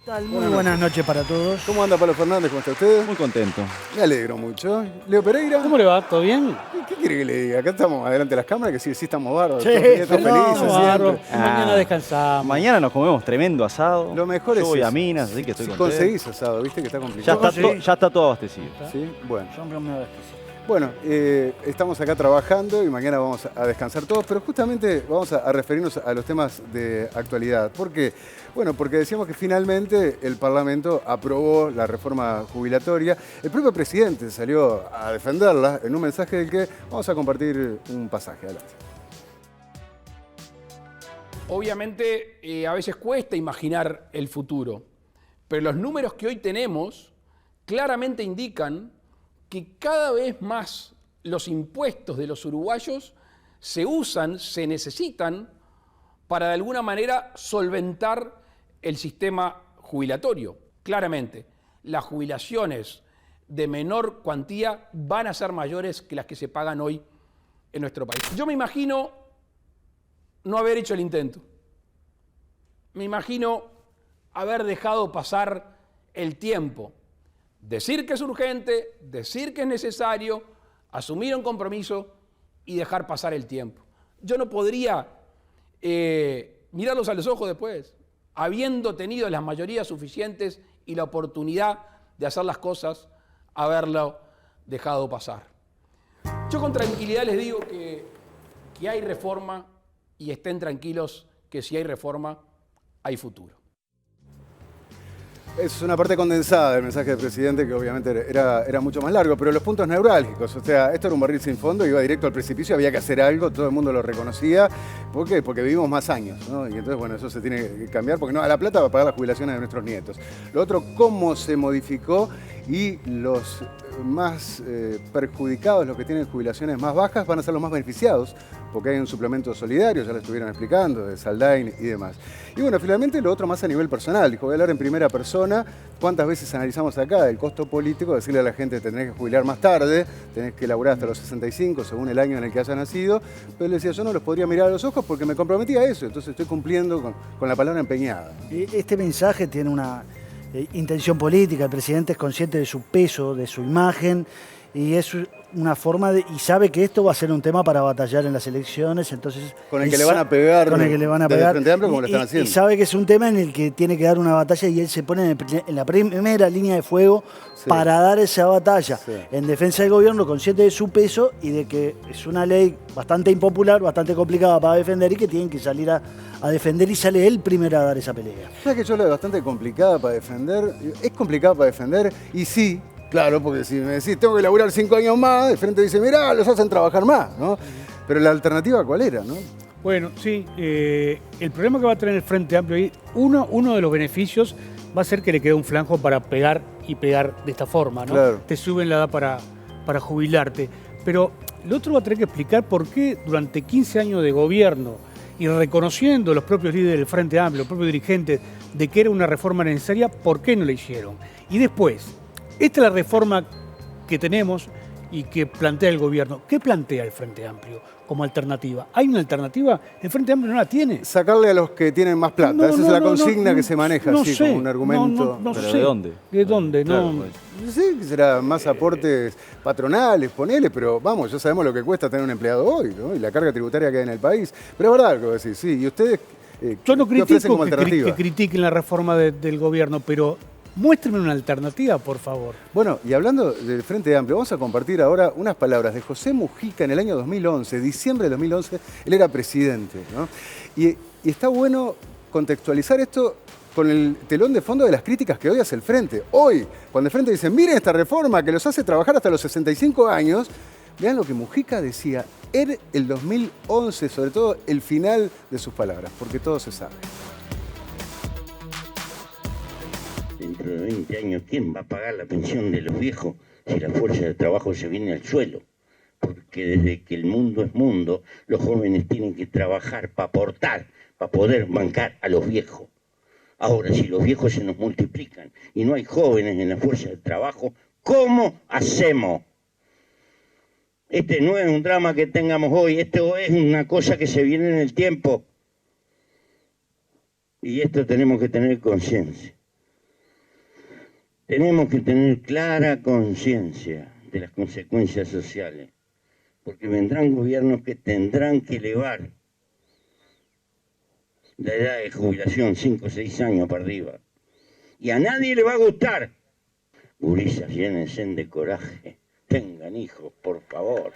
Muy buenas noches para todos. ¿Cómo anda Pablo Fernández? ¿Cómo está usted? Muy contento. Me alegro mucho. Leo Pereira. ¿Cómo le va? ¿Todo bien? ¿Qué quiere que le diga? Acá estamos adelante de las cámaras, que sí estamos bárbaros. Sí, todos felices bárbaro. siempre. Mañana descansamos. Mañana nos comemos tremendo asado. Lo mejor Yo es voy eso. a Minas, así que estoy Si contento. conseguís asado, viste que está Ya complicado. está, ya está todo abastecido. ¿Sí? Bueno. Yo me abastecí. Bueno, estamos acá trabajando y mañana vamos a descansar todos, pero justamente vamos a referirnos a los temas de actualidad. ¿Por qué? Bueno, porque decíamos que finalmente el Parlamento aprobó la reforma jubilatoria. El propio presidente salió a defenderla en un mensaje del que vamos a compartir un pasaje. Adelante. Obviamente, a veces cuesta imaginar el futuro, pero los números que hoy tenemos claramente indican que cada vez más los impuestos de los uruguayos se usan, se necesitan para de alguna manera solventar el sistema jubilatorio. Claramente, las jubilaciones de menor cuantía van a ser mayores que las que se pagan hoy en nuestro país. Yo me imagino no haber hecho el intento. Me imagino haber dejado pasar el tiempo. Decir que es urgente, decir que es necesario, asumir un compromiso y dejar pasar el tiempo. Yo no podría mirarlos a los ojos después, habiendo tenido las mayorías suficientes y la oportunidad de hacer las cosas, haberlo dejado pasar. Yo con tranquilidad les digo que hay reforma y estén tranquilos que si hay reforma, hay futuro. Es una parte condensada del mensaje del presidente que obviamente era mucho más largo, pero los puntos neurálgicos, o sea, esto era un barril sin fondo, iba directo al precipicio, había que hacer algo, todo el mundo lo reconocía. ¿Por qué? Porque vivimos más años, ¿no? Y entonces, bueno, eso se tiene que cambiar, porque no, a la plata va a pagar las jubilaciones de nuestros nietos. Lo otro, cómo se modificó y los más perjudicados, los que tienen jubilaciones más bajas, van a ser los más beneficiados, porque hay un suplemento solidario, ya lo estuvieron explicando, de Saldain y demás. Y bueno, finalmente lo otro más a nivel personal, dijo, voy a hablar en primera persona. ¿Cuántas veces analizamos acá el costo político? Decirle a la gente, te tenés que jubilar más tarde, tenés que laburar hasta los 65, según el año en el que haya nacido. Pero le decía, yo no los podría mirar a los ojos porque me comprometí a eso, entonces estoy cumpliendo con la palabra empeñada. Este mensaje tiene una intención política. El presidente es consciente de su peso, de su imagen, y es una forma y sabe que esto va a ser un tema para batallar en las elecciones, entonces con el que le van a pegar, con el que le van a desde pegar, Frente Amplio, como lo están haciendo. Y sabe que es un tema en el que tiene que dar una batalla y él se pone en la primera línea de fuego, sí, para dar esa batalla, sí, en defensa del gobierno, consciente de su peso y de que es una ley bastante impopular, bastante complicada para defender y que tienen que salir a defender, y sale él primero a dar esa pelea. ¿Sabes que yo la veo bastante complicada para defender? Es complicada para defender y sí. Claro, porque si me decís, tengo que laburar 5 años más, de frente dice, mirá, los hacen trabajar más, ¿no? Pero la alternativa, ¿cuál era, no? Bueno, sí, el problema que va a tener el Frente Amplio ahí, uno de los beneficios va a ser que le quede un flanco para pegar y pegar de esta forma, ¿no? Claro. Te suben la edad para jubilarte. Pero lo otro va a tener que explicar por qué durante 15 años de gobierno y reconociendo los propios líderes del Frente Amplio, los propios dirigentes, de que era una reforma necesaria, ¿por qué no la hicieron? Y después, esta es la reforma que tenemos y que plantea el gobierno. ¿Qué plantea el Frente Amplio como alternativa? ¿Hay una alternativa? El Frente Amplio no la tiene. Sacarle a los que tienen más plata. Esa es la consigna que se maneja así, sé, como un argumento. No ¿Pero sé. de dónde? ¿De dónde? Claro, no. pues. Sí, que será más aportes patronales, ponele, pero vamos, ya sabemos lo que cuesta tener un empleado hoy, ¿no? Y la carga tributaria que hay en el país. Pero es verdad lo que vos decís, sí. ¿Y ustedes Yo no qué ofrecen como critico alternativa? que critiquen la reforma del gobierno, pero muéstrenme una alternativa, por favor. Bueno, y hablando del Frente Amplio, vamos a compartir ahora unas palabras de José Mujica en el año 2011, diciembre de 2011, él era presidente, ¿no? Y está bueno contextualizar esto con el telón de fondo de las críticas que hoy hace el Frente. Hoy, cuando el Frente dice, miren esta reforma que los hace trabajar hasta los 65 años, vean lo que Mujica decía en el 2011, sobre todo el final de sus palabras, porque todo se sabe. Dentro de 20 años, ¿quién va a pagar la pensión de los viejos si la fuerza de trabajo se viene al suelo? Porque desde que el mundo es mundo, los jóvenes tienen que trabajar para aportar, para poder bancar a los viejos. Ahora, si los viejos se nos multiplican y no hay jóvenes en la fuerza de trabajo, ¿cómo hacemos? Este no es un drama que tengamos hoy, esto es una cosa que se viene en el tiempo. Y esto tenemos que tener conciencia. Tenemos que tener clara conciencia de las consecuencias sociales, porque vendrán gobiernos que tendrán que elevar la edad de jubilación 5 o 6 años para arriba. Y a nadie le va a gustar. Gurisas, llénense de coraje. Tengan hijos, por favor.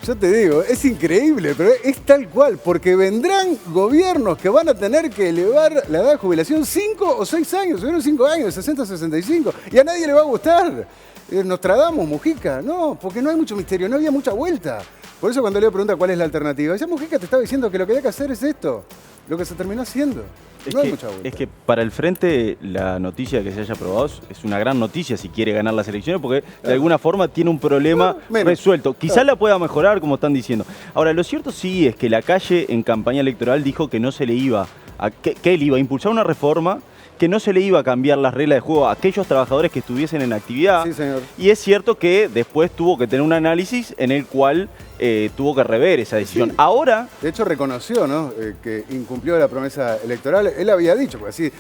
Yo te digo, es increíble, pero es tal cual, porque vendrán gobiernos que van a tener que elevar la edad de jubilación 5 o 6 años, seguro 5 años, de 60 a 65, y a nadie le va a gustar. Nostradamus, Mujica, no, porque no hay mucho misterio, no había mucha vuelta. Por eso cuando Leo pregunta cuál es la alternativa, ya Mujica te estaba diciendo que lo que hay que hacer es esto, lo que se terminó haciendo. No hay mucha vuelta. Es que para el Frente la noticia de que se haya aprobado es una gran noticia si quiere ganar las elecciones, porque de alguna forma tiene un problema resuelto. Quizás la pueda mejorar, como están diciendo. Ahora, lo cierto sí es que la Calle en campaña electoral dijo que no se le iba que él iba a impulsar una reforma, que no se le iba a cambiar las reglas de juego a aquellos trabajadores que estuviesen en actividad. Sí, señor. Y es cierto que después tuvo que tener un análisis en el cual tuvo que rever esa decisión. Sí. Ahora... De hecho, reconoció, ¿no?, que incumplió la promesa electoral. Él había dicho, porque así,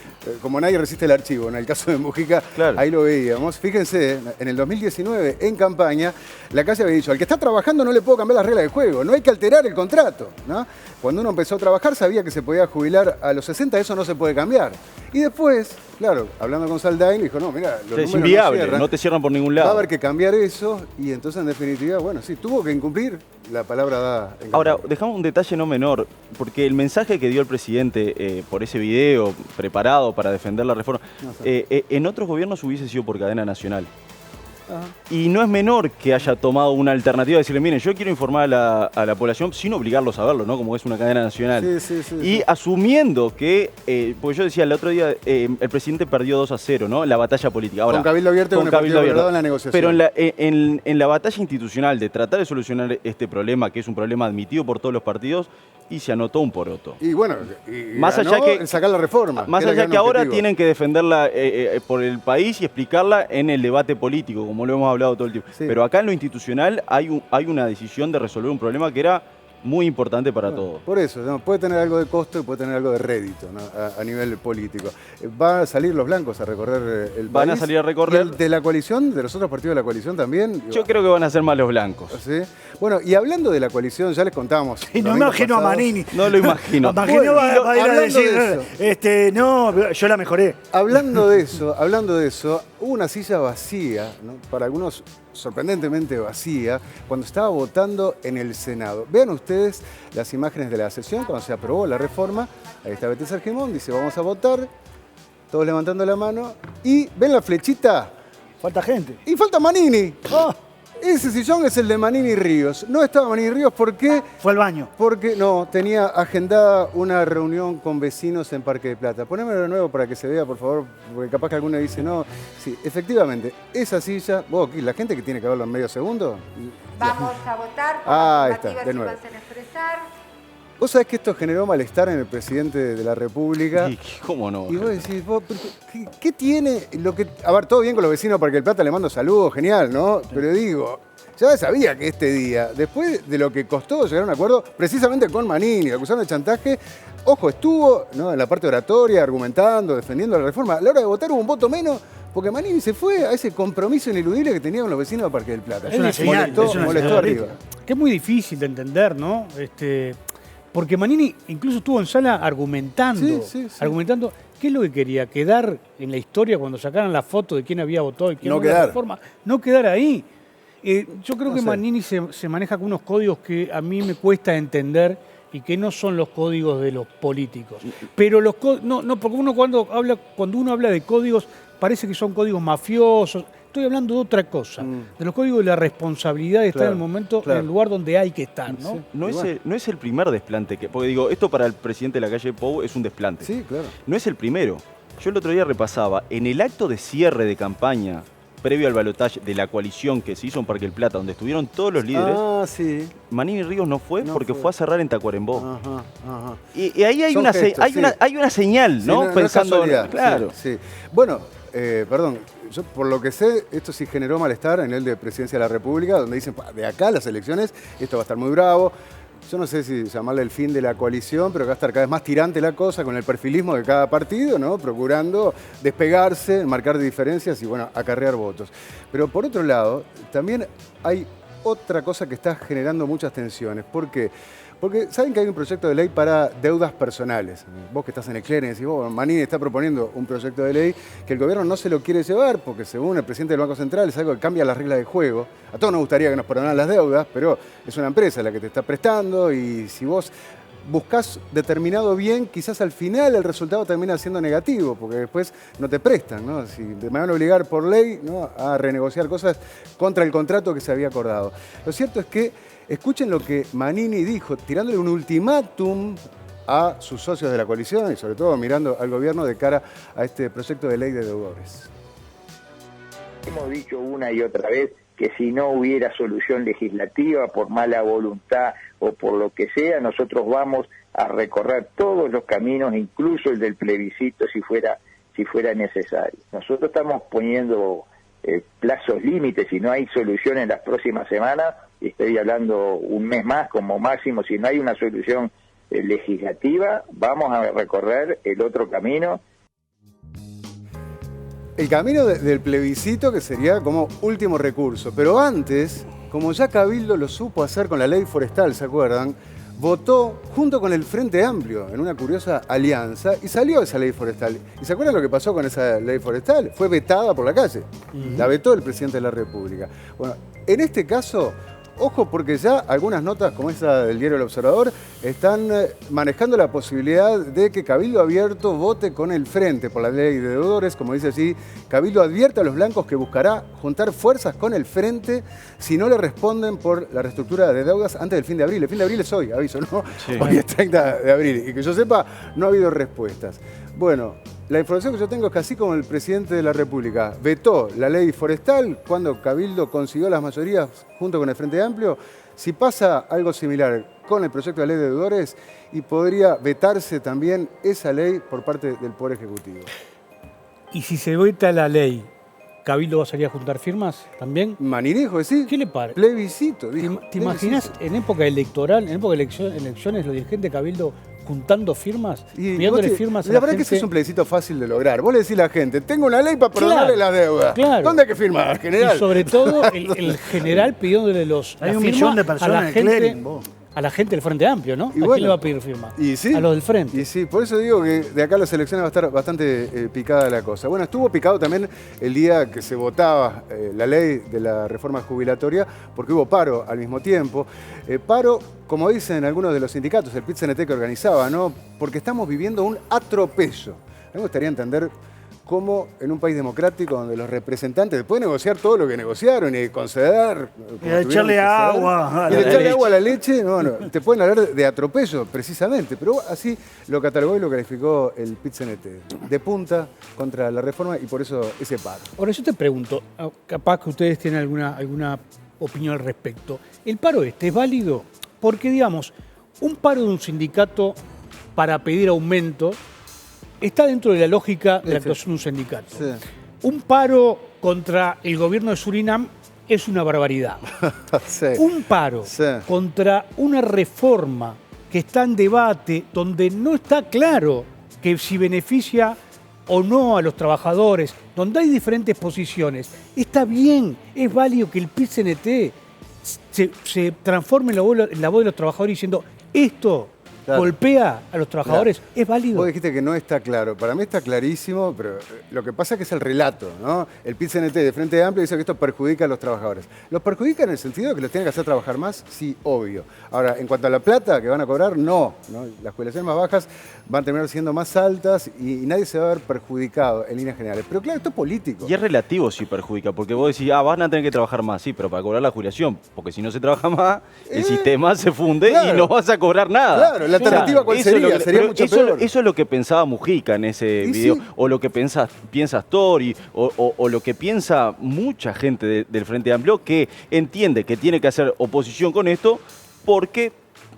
como nadie resiste el archivo, en el caso de Mujica, claro, ahí lo veíamos. Fíjense, en el 2019, en campaña, la Calle había dicho, al que está trabajando no le puedo cambiar las reglas de juego, no hay que alterar el contrato, ¿no? Cuando uno empezó a trabajar sabía que se podía jubilar a los 60, eso no se puede cambiar. Y después, claro, hablando con Saldain, dijo, no, mira, los números es inviable, no cierran, no te cierran por ningún lado. Va a haber que cambiar eso, y entonces, en definitiva, bueno, sí, tuvo que incumplir la palabra dada. Ahora, dejamos un detalle no menor, porque el mensaje que dio el presidente por ese video preparado para defender la reforma, en otros gobiernos hubiese sido por cadena nacional. Ajá. Y no es menor que haya tomado una alternativa de decirle, miren, yo quiero informar a la población sin obligarlos a verlo, ¿no? Como es una cadena nacional. Sí. Y asumiendo que, porque yo decía el otro día, el presidente perdió 2-0, ¿no? En la batalla política. Ahora, con Cabildo Abierto y con el Partido Colorado en la negociación. Pero en la batalla institucional de tratar de solucionar este problema, que es un problema admitido por todos los partidos, y se anotó un poroto. Y bueno, más allá que sacar la reforma. Más allá que ahora tienen que defenderla por el país y explicarla en el debate político, como lo hemos hablado todo el tiempo. Sí. Pero acá en lo institucional hay una decisión de resolver un problema que era muy importante para todos. Por eso, ¿no? Puede tener algo de costo y puede tener algo de rédito, ¿no? a nivel político. ¿Van a salir los blancos a recorrer el país? Van a salir a recorrer. ¿Y de la coalición, de los otros partidos de la coalición también? Yo creo que van a ser más los blancos. ¿Sí? Bueno, y hablando de la coalición, ya les contamos. Y no me imagino a Manini. No lo imagino. Imagino va a ir a decir, no, yo la mejoré. Hablando de eso, hubo una silla vacía, ¿no? Para algunos sorprendentemente vacía, cuando estaba votando en el Senado. Vean ustedes las imágenes de la sesión cuando se aprobó la reforma. Ahí está Beatriz Argemón, dice vamos a votar, todos levantando la mano, y ven la flechita. Falta gente. Y falta Manini. Oh, ese sillón es el de Manini Ríos. No estaba Manini Ríos porque... Fue al baño. Porque no, tenía agendada una reunión con vecinos en Parque de Plata. Ponémelo de nuevo para que se vea, por favor, porque capaz que alguno dice no. Sí, efectivamente, esa silla, vos aquí, la gente que tiene que verlo en medio segundo. Vamos a votar por las alternativas que vas a expresar. Vos sabés que esto generó malestar en el presidente de la República. Sí, ¿cómo no? Y vos decís, ¿qué tiene lo que...? A ver, todo bien con los vecinos de Parque del Plata, le mando saludos, genial, ¿no? Sí. Pero digo, ya sabía que este día, después de lo que costó llegar a un acuerdo, precisamente con Manini, acusaron de chantaje, ojo, estuvo, ¿no?, en la parte oratoria, argumentando, defendiendo la reforma. A la hora de votar hubo un voto menos, porque Manini se fue a ese compromiso ineludible que tenía con los vecinos de Parque del Plata. Es una señal, molestó arriba. Que es muy difícil de entender, ¿no? Porque Manini incluso estuvo en sala argumentando, argumentando qué es lo que quería, quedar en la historia cuando sacaran la foto de quién había votado y quién no había reforma, no quedar ahí. Yo creo que Manini se maneja con unos códigos que a mí me cuesta entender y que no son los códigos de los políticos. Pero los no, porque uno cuando uno habla de códigos parece que son códigos mafiosos. Estoy hablando de otra cosa, de los códigos de la responsabilidad de estar en el momento, en el lugar donde hay que estar, ¿no? Sí. No es el primer desplante, porque digo, esto para el presidente de la calle Pou es un desplante. Sí, claro. No es el primero. Yo el otro día repasaba, en el acto de cierre de campaña, previo al balotaje de la coalición que se hizo en Parque del Plata, donde estuvieron todos los líderes, Manini Ríos no fue porque fue a cerrar en Tacuarembó. Ajá. Y ahí hay una señal, ¿no? Sí, pensando, claro. Sí. Bueno, perdón, yo por lo que sé, esto sí generó malestar en el de Presidencia de la República, donde dicen, de acá las elecciones, esto va a estar muy bravo. yo no sé si llamarle el fin de la coalición, pero que va a estar cada vez más tirante la cosa con el perfilismo de cada partido, ¿no? Procurando despegarse, marcar diferencias y, bueno, acarrear votos. Pero por otro lado, también hay otra cosa que está generando muchas tensiones. ¿Por qué? Porque saben que hay un proyecto de ley para deudas personales. Vos que estás en el clearing decís, Manini está proponiendo un proyecto de ley que el gobierno no se lo quiere llevar porque según el presidente del Banco Central es algo que cambia las reglas de juego. A todos nos gustaría que nos perdonaran las deudas, pero es una empresa la que te está prestando y si vos buscás determinado bien, quizás al final el resultado termina siendo negativo, porque después no te prestan, ¿no? Si te van a obligar por ley, ¿no?, a renegociar cosas contra el contrato que se había acordado. Lo cierto es que escuchen lo que Manini dijo, tirándole un ultimátum a sus socios de la coalición y sobre todo mirando al gobierno de cara a este proyecto de ley de deudores. Hemos dicho una y otra vez que si no hubiera solución legislativa por mala voluntad o por lo que sea, nosotros vamos a recorrer todos los caminos, incluso el del plebiscito si fuera necesario. Nosotros estamos poniendo plazos límites, si no hay solución en las próximas semanas, estoy hablando un mes más como máximo, si no hay una solución legislativa, vamos a recorrer el otro camino. El camino del plebiscito, que sería como último recurso. Pero antes, como ya Cabildo lo supo hacer con la ley forestal, ¿se acuerdan?, votó junto con el Frente Amplio en una curiosa alianza y salió esa ley forestal. ¿Y se acuerdan lo que pasó con esa ley forestal? Fue vetada por la calle. La vetó el presidente de la República. Bueno, en este caso, ojo, porque ya algunas notas como esa del diario El Observador están manejando la posibilidad de que Cabildo Abierto vote con el Frente por la ley de deudores. Como dice así, Cabildo advierte a los blancos que buscará juntar fuerzas con el Frente si no le responden por la reestructura de deudas antes del fin de abril. El fin de abril es hoy, aviso, ¿no? Sí. Hoy es 30 de abril. Y que yo sepa, no ha habido respuestas. Bueno, la información que yo tengo es que así como el presidente de la República vetó la ley forestal cuando Cabildo consiguió las mayorías junto con el Frente Amplio, si pasa algo similar con el proyecto de ley de deudores y podría vetarse también esa ley por parte del Poder Ejecutivo. ¿Y si se veta la ley, Cabildo va a salir a juntar firmas también? Manini dijo que sí. ¿Qué le parece? Plebiscito, dijo. ¿Te imaginas en época electoral, en época de elecciones, los dirigentes de Cabildo juntando firmas, pidiéndole firmas a la gente? La verdad es que ese es un plebiscito fácil de lograr. Vos le decís a la gente, tengo una ley para perdonarle la deuda. Claro. ¿Dónde hay que firmar, general? Y sobre todo el general pidiéndole Hay 1 millón de personas en el clearing, vos. A la gente del Frente Amplio, ¿no? Y ¿A bueno, quién le va a pedir firma? Y sí, a los del Frente. Y sí, por eso digo que de acá a las elecciones va a estar bastante picada la cosa. Bueno, estuvo picado también el día que se votaba la ley de la reforma jubilatoria, porque hubo paro al mismo tiempo. Paro, como dicen algunos de los sindicatos, el PIT-CNT que organizaba, ¿no? Porque estamos viviendo un atropello. A mí me gustaría entender cómo en un país democrático donde los representantes después de negociar todo lo que negociaron y conceder... Y echarle agua. Y echarle agua a la leche, bueno, te pueden hablar de atropello, precisamente, pero así lo catalogó y lo calificó el PIT-CNT. De punta contra la reforma y por eso ese paro. Ahora yo te pregunto, capaz que ustedes tienen alguna opinión al respecto. ¿El paro es válido? Porque, digamos, un paro de un sindicato para pedir aumento está dentro de la lógica de la actuación de un sindicato. Sí. Un paro contra el gobierno de Surinam es una barbaridad. Sí. Un paro contra una reforma que está en debate, donde no está claro que si beneficia o no a los trabajadores, donde hay diferentes posiciones, está bien, es válido que el PIT-CNT se transforme en la voz de los trabajadores diciendo esto golpea a los trabajadores, ¿es válido? Vos dijiste que no está claro. Para mí está clarísimo, pero lo que pasa es que es el relato, ¿no? El PIT-CNT de Frente Amplio dice que esto perjudica a los trabajadores. ¿Los perjudica en el sentido de que los tienen que hacer trabajar más? Sí, obvio. Ahora, en cuanto a la plata que van a cobrar, no. Las jubilaciones más bajas van a terminar siendo más altas y nadie se va a ver perjudicado en líneas generales. Pero claro, esto es político. Y es relativo si perjudica, porque vos decís, van a tener que trabajar más, sí, pero para cobrar la jubilación, porque si no se trabaja más, el sistema se funde y no vas a cobrar nada. Claro, la alternativa ¿cuál sería? Sería mucho peor. Eso es lo que pensaba Mujica en ese video, sí, o lo que piensa Astori, o lo que piensa mucha gente del Frente Amplio, que entiende que tiene que hacer oposición con esto porque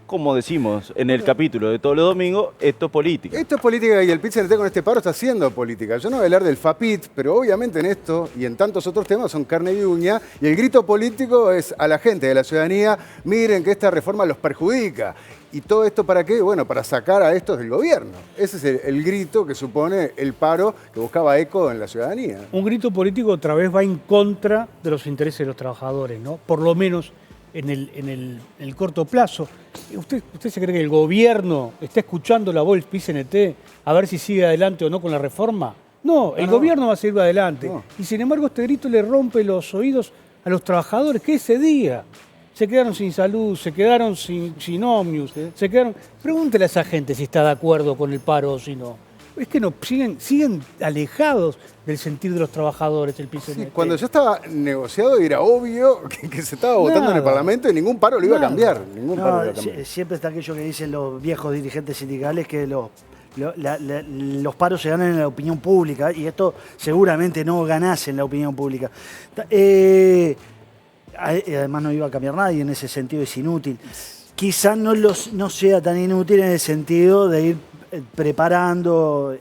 como decimos en el capítulo de todos los domingos, esto es política. Esto es política y el PIT-CNT con este paro está haciendo política. Yo no voy a hablar del FAPIT, pero obviamente en esto y en tantos otros temas son carne y uña. Y el grito político es a la gente de la ciudadanía, miren que esta reforma los perjudica. ¿Y todo esto para qué? Bueno, para sacar a estos del gobierno. Ese es el grito que supone el paro que buscaba eco en la ciudadanía. Un grito político otra vez va en contra de los intereses de los trabajadores, ¿no? Por lo menos en el corto plazo. ¿Usted se cree que el gobierno está escuchando la voz del PIT-CNT a ver si sigue adelante o no con la reforma? No, el gobierno va a seguir adelante. No. Y sin embargo este grito le rompe los oídos a los trabajadores que ese día se quedaron sin salud, se quedaron sin ómnibus, ¿sí? Se quedaron... Pregúntele a esa gente si está de acuerdo con el paro o si no. Es que no, siguen alejados del sentir de los trabajadores, el PIT-CNT. Sí, cuando ya estaba negociado era obvio que se estaba votando en el Parlamento y ningún paro lo iba a cambiar. Siempre está aquello que dicen los viejos dirigentes sindicales que los paros se ganan en la opinión pública y esto seguramente no ganase en la opinión pública. Además no iba a cambiar nadie, en ese sentido es inútil. Quizás no sea tan inútil en el sentido de ir preparando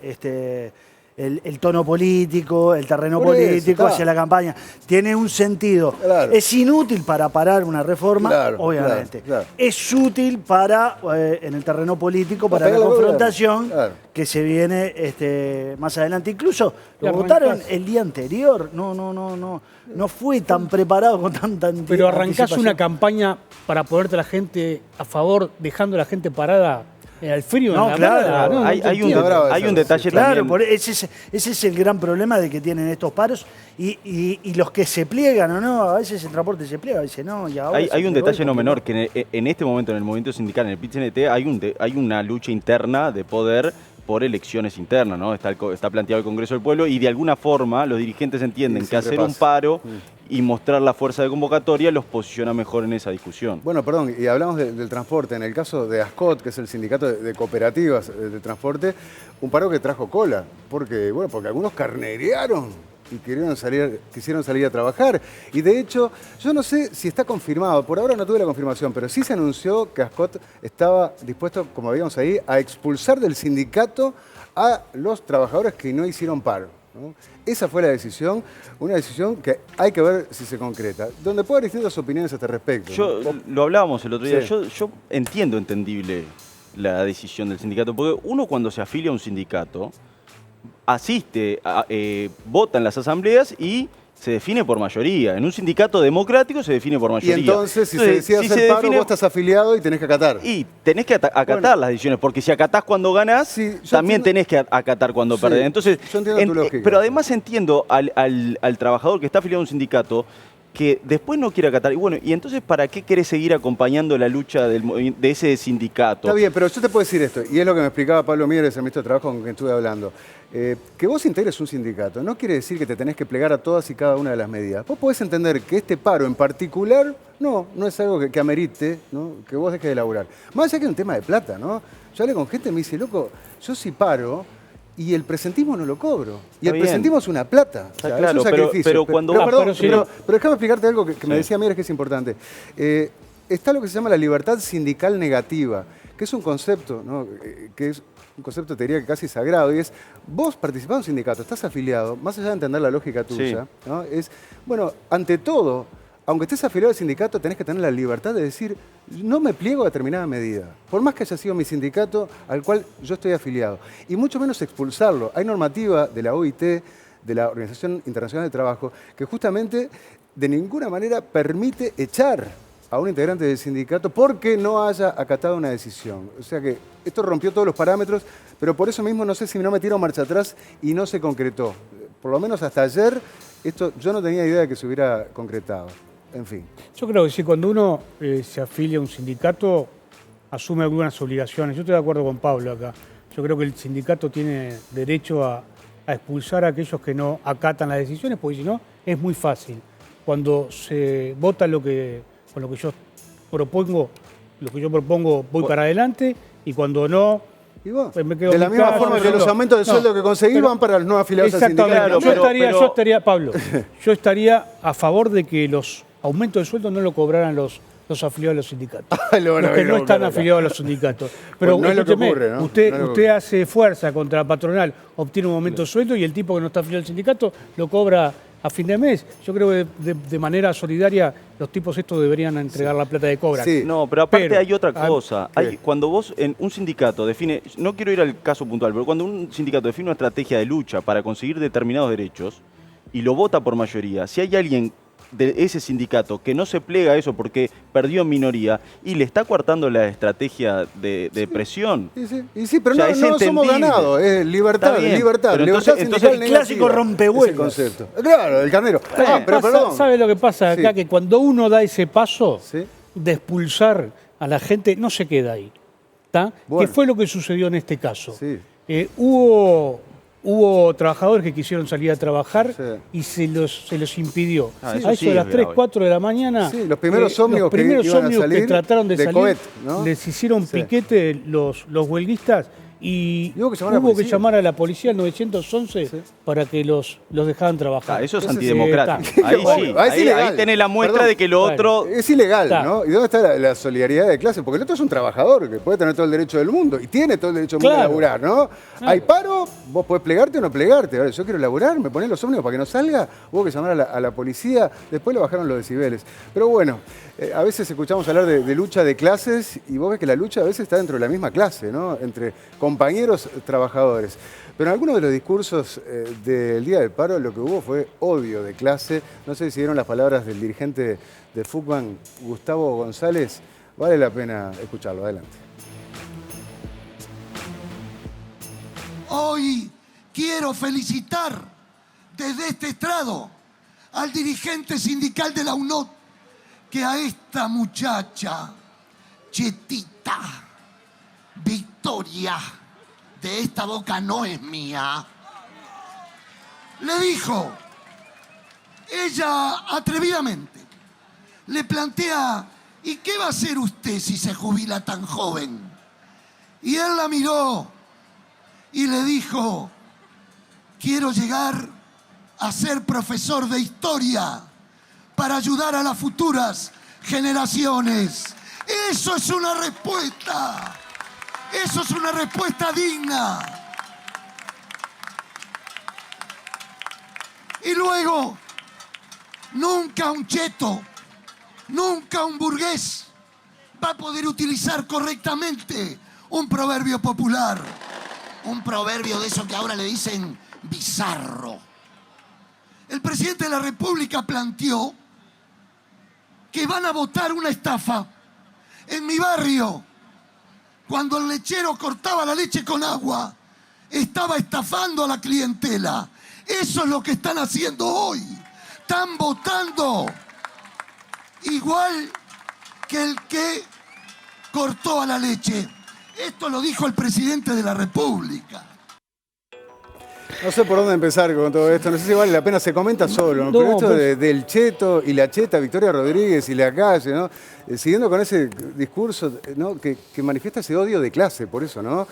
el tono político, el terreno político hacia la campaña. Tiene un sentido. Claro. Es inútil para parar una reforma, obviamente. Claro. Es útil para, en el terreno político, para la confrontación que se viene más adelante. Incluso lo votaron el día anterior. No fue tan preparado con tanta anticipación. Pero arrancás una campaña para ponerte a la gente a favor, dejando a la gente parada al frío. No, claro. Hay un detalle también. Claro, ese es el gran problema de que tienen estos paros y los que se pliegan o no, a veces el transporte se pliega, a veces no. Y ahora hay un detalle no menor, que en este momento, en el movimiento sindical, en el PIT-CNT, hay una lucha interna de poder por elecciones internas, ¿no? Está planteado el Congreso del Pueblo y de alguna forma los dirigentes entienden que hacer un paro y mostrar la fuerza de convocatoria los posiciona mejor en esa discusión. Bueno, perdón, y hablamos del transporte. En el caso de ASCOT, que es el sindicato de cooperativas de transporte, un paro que trajo cola. Porque algunos carnerearon y quisieron salir a trabajar. Y de hecho, yo no sé si está confirmado, por ahora no tuve la confirmación, pero sí se anunció que ASCOT estaba dispuesto, como veíamos ahí, a expulsar del sindicato a los trabajadores que no hicieron paro, ¿no? Esa fue la decisión, una decisión que hay que ver si se concreta, donde puede haber distintas opiniones a este respecto. Lo hablábamos el otro día, yo entiendo entendible la decisión del sindicato, porque uno cuando se afilia a un sindicato, asiste, vota en las asambleas y se define por mayoría. En un sindicato democrático se define por mayoría. Y entonces, si se decide hacer paro, vos estás afiliado y tenés que acatar. Y tenés que acatar las decisiones, porque si acatás cuando ganás, también tenés que acatar cuando perdés. Entonces, yo entiendo tu lógica. Pero además entiendo al trabajador que está afiliado a un sindicato que después no quiere acatar. Y bueno, ¿y entonces para qué querés seguir acompañando la lucha de ese sindicato? Está bien, pero yo te puedo decir esto, y es lo que me explicaba Pablo Mieres, el ministro de Trabajo con quien estuve hablando. Que vos integres un sindicato no quiere decir que te tenés que plegar a todas y cada una de las medidas. Vos podés entender que este paro en particular no es algo que amerite, ¿no? Que vos dejes de laburar. Más allá que es un tema de plata, ¿no? Yo hablé con gente y me dice, loco, yo sí paro y el presentismo no lo cobro. Y el presentismo es una plata. O sea, claro, es un sacrificio. pero cuando... Pero déjame explicarte algo que me decía Mieres que es importante. Está lo que se llama la libertad sindical negativa, que es un concepto, ¿no? Que es un concepto, te diría que casi sagrado, y es, vos participás en un sindicato, estás afiliado, más allá de entender la lógica tuya, ¿no? Es, bueno, ante todo, aunque estés afiliado al sindicato, tenés que tener la libertad de decir, no me pliego a determinada medida, por más que haya sido mi sindicato al cual yo estoy afiliado, y mucho menos expulsarlo. Hay normativa de la OIT, de la Organización Internacional del Trabajo, que justamente de ninguna manera permite echar a un integrante del sindicato porque no haya acatado una decisión. O sea que esto rompió todos los parámetros, pero por eso mismo no sé si no metieron marcha atrás y no se concretó. Por lo menos hasta ayer, esto yo no tenía idea de que se hubiera concretado. En fin. Yo creo que sí, cuando uno se afilia a un sindicato, asume algunas obligaciones. Yo estoy de acuerdo con Pablo acá. Yo creo que el sindicato tiene derecho a expulsar a aquellos que no acatan las decisiones, porque si no, es muy fácil. Cuando se vota con lo que yo propongo, voy para adelante, y cuando no, pues me quedo de la misma forma que los aumentos de sueldo que conseguí van para los no afiliados al sindicato. Pablo, yo estaría a favor de que los aumentos de sueldo no lo cobraran los los afiliados a los sindicatos. Lo van a Los que venir no a buscar están acá. afiliados a los sindicatos. Pero no es lo que escúcheme, ocurre, ¿no? usted, No es lo que usted hace fuerza contra la patronal, obtiene un momento sueldo y el tipo que no está afiliado al sindicato lo cobra a fin de mes. Yo creo que de manera solidaria los tipos estos deberían entregar la plata de cobra. Sí. No, pero aparte Pero, hay otra cosa. Cuando vos en un sindicato define, no quiero ir al caso puntual, pero cuando un sindicato define una estrategia de lucha para conseguir determinados derechos y lo vota por mayoría, si hay alguien de ese sindicato que no se plega a eso porque perdió en minoría y le está coartando la estrategia de presión. Y sí, pero O sea, no, es no somos entendible. ganados, es libertad, Está bien, libertad. pero Libertad entonces sindical el negativa, clásico rompehuelgas. ese concepto. Claro, el carnero. Pero perdón. ¿Sabe lo que pasa acá? Sí. Que cuando uno da ese paso Sí. de expulsar a la gente, no se queda ahí. ¿Tá? Bueno. ¿Qué fue lo que sucedió en este caso? Sí. Hubo trabajadores que quisieron salir a trabajar Sí. y se los impidió. Eso A eso sí de las es 3, grave. 4 de la mañana, Sí, los primeros ómnibus que iban a ómnibus salir que trataron de de salir, Coet, ¿no? les hicieron Sí. piquete los huelguistas y Y hubo que llamar a la hubo que policía. llamar a la policía al 911 Sí. para que los dejaran trabajar. Eso es Entonces, antidemocrático. Ahí Bueno, sí, ahí es ahí ilegal. tenés la muestra Perdón. de que lo Bueno. otro... Es ilegal, Está. ¿no? ¿Y dónde está la solidaridad de clase? Porque el otro es un trabajador que puede tener todo el derecho del mundo y tiene todo el derecho del mundo Claro. de laburar, ¿no? Hay paro, vos podés plegarte o no plegarte. Ahora, yo quiero laburar, me ponés los ómnibus para que no salga, hubo que llamar a la policía, después le bajaron los decibeles. Pero bueno, a veces escuchamos hablar de lucha de clases y vos ves que la lucha a veces está dentro de la misma clase, ¿no? Entre compañeros trabajadores. Pero en algunos de los discursos del Día del Paro lo que hubo fue odio de clase. No sé si vieron las palabras del dirigente de FUCBAN, Gustavo González. Vale la pena escucharlo. Adelante. Hoy quiero felicitar desde este estrado al dirigente sindical de la UNOT que a esta muchacha, Chetita, Victoria, de esta boca no es mía, le dijo, ella atrevidamente le plantea, ¿y qué va a hacer usted si se jubila tan joven? Y él la miró y le dijo, quiero llegar a ser profesor de historia para ayudar a las futuras generaciones. Eso es una respuesta. Eso es una respuesta digna. Y luego, nunca un cheto, nunca un burgués va a poder utilizar correctamente un proverbio popular. Un proverbio de eso que ahora le dicen bizarro. El presidente de la República planteó que van a votar una estafa. En mi barrio, cuando el lechero cortaba la leche con agua, estaba estafando a la clientela. Eso es lo que están haciendo hoy. Están votando igual que el que cortó a la leche. Esto lo dijo el presidente de la República. No sé por dónde empezar con todo esto, no sé si vale la pena, se comenta solo, ¿no? Pero esto del cheto y la cheta, Victoria Rodríguez y la calle, ¿no? Siguiendo con ese discurso, ¿no? que manifiesta ese odio de clase, por eso, ¿no?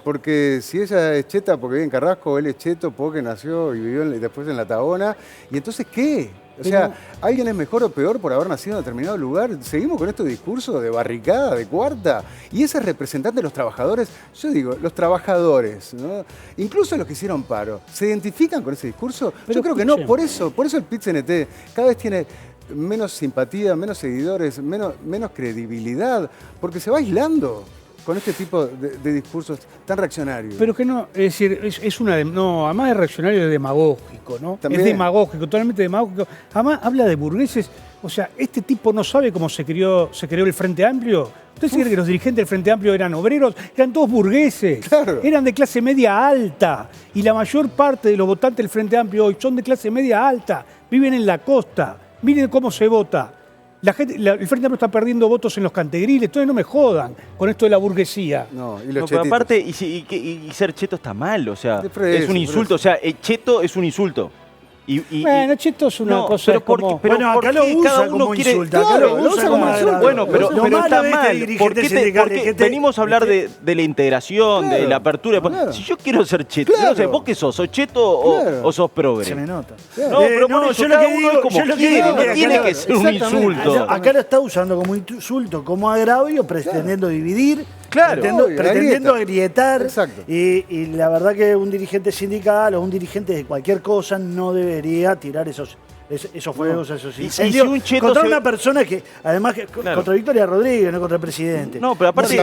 Porque si ella es cheta porque vive en Carrasco, él es cheto porque nació y vivió después en La Tabona, ¿y entonces qué? O sea, ¿alguien es mejor o peor por haber nacido en determinado lugar? Seguimos con estos discursos de barricada, de cuarta. Y ese representante de los trabajadores, yo digo, los trabajadores, ¿no? Incluso los que hicieron paro, ¿se identifican con ese discurso? Pero yo creo que no, por eso el PIT-CNT cada vez tiene menos simpatía, menos seguidores, menos credibilidad, porque se va aislando con este tipo de discursos tan reaccionarios. Pero que no, es decir, no, además de reaccionario es demagógico, ¿no? También. Es demagógico, totalmente demagógico. Además habla de burgueses, o sea, este tipo no sabe cómo se creó el Frente Amplio. ¿Usted se cree que los dirigentes del Frente Amplio eran obreros? Eran todos burgueses, Claro. Eran de clase media alta. Y la mayor parte de los votantes del Frente Amplio hoy son de clase media alta, viven en la costa. Miren cómo se vota. El Frente Amplio está perdiendo votos en los cantegriles, entonces no me jodan con esto de la burguesía. No, y los No, pero chetitos. aparte, y ser cheto está mal, o sea, Siempre es un eso, insulto, o sea, cheto es un insulto. Bueno, cheto es una cosa pero como... Bueno, acá lo usa como insulto. Acá lo usa como insulto. Bueno, pero está mal. ¿Por Porque venimos a hablar de la integración, de la apertura? Si yo quiero ser cheto, no sé, ¿vos qué sos? ¿Sos cheto o sos progre? Se me nota. No, pero por eso, cada uno es como quiere, no tiene que ser un insulto. Acá lo está usando como insulto, como agravio, pretendiendo dividir, pretendiendo agrietar. Exacto. Y la verdad que un dirigente sindical o un dirigente de cualquier cosa no debería tirar esos fuegos, esos incendios, si un cheto contra una persona que, además, contra Victoria Rodríguez, no contra el presidente. No, pero aparte